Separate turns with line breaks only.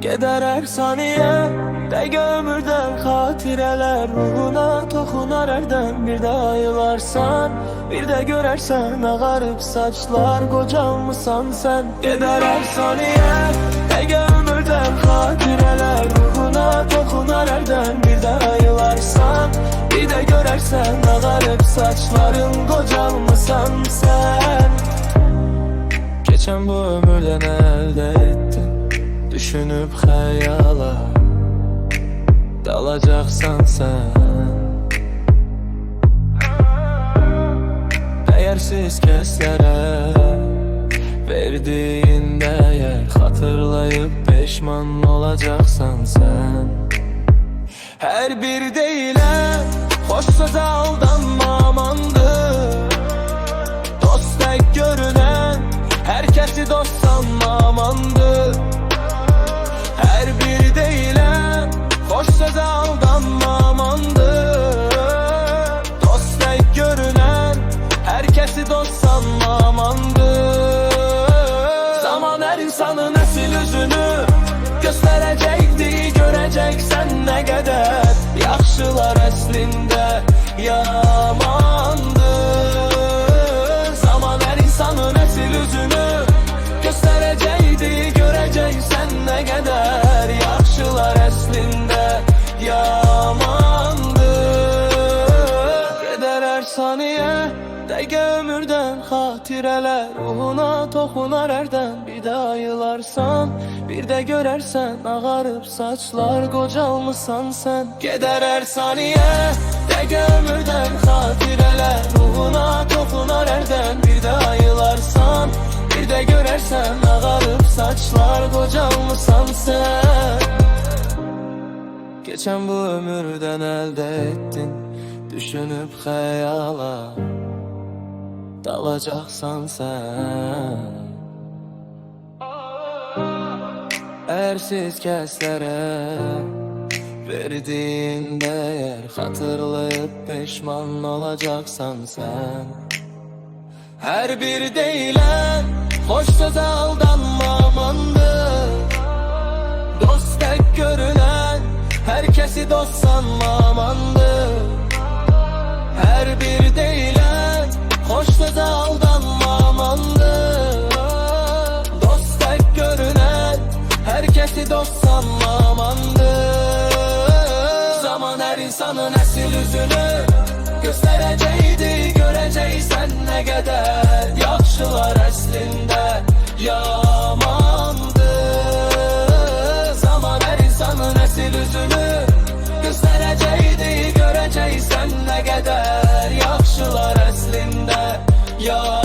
Gedər hər saniyə, dəqiqə ömürdən xatirələr ruhuna toxunar hərdən. Bir də ayılarsan, bir də görərsən ağarıb saçlar, qocalmısan sən. Gedər hər saniyə, dəqiqə ömürdən xatirələr ruhuna toxunar hərdən. Bir də ayılarsan, bir də görərsən ağarıb saçların, qocalmısan sən. Geçən bu ömürdən əldə etdim, düşünüb xəyala dalacaqsan sən. Dəyərsiz kəslərə verdiyin dəyər xatırlayıb peşman olacaqsan sən. Hər bir deyilən xoş sözə aldanma amandır. Dost tək görünən hər kəsi dost sanma amandır. Her bir deyilən xoş sözə aldanma amandır. Dost tək görünən hər kəsi dost sanma amandır. Zaman hər insanın əsl üzünü göstərəcəkdir, görəcəksən nə qədər yaxşılar əslində yamandır. Zaman hər insanın əsl üzünü göstərəcəkdir, görəcəksən nə qədər yaxşılar əslində yamandır. Gedər hər saniyə, dəqiqə ömürdən xatirələr ruhuna toxunar hərdən. Bir də ayılarsan, bir də görərsən ağarıb saçlar, qocalmısan sən. Gedər hər saniyə, dəqiqə ömürdən xatirələr ruhuna toxunar hərdən. Bir də ayılarsan, bir də görərsən ağarıb saçlar, qocalmısan sən. Geçən bu ömürdən əldə etdin, düşünüb xəyala dalacaqsan sən. Ərsiz kəslərə verdiyin dəyər xatırlayıb peşman olacaqsan sən. Hər bir deyilən xoş sözə aldanma amandır. Dost tək görünən hər kəsi dost sanma amandır. Hər bir deyilən xoş sözə aldanma amandır. Dost tək görünən hər kəsi dost sanma amandır. Zaman hər insanın əsl üzünü göstərəcəkdir, görəcəksən nə qədər yaxşılar əslində yamandır. Zaman hər insanın əsl üzünü göstərəcəkdir, görəcəksən nə qədər yaxşılar əslində yamandır.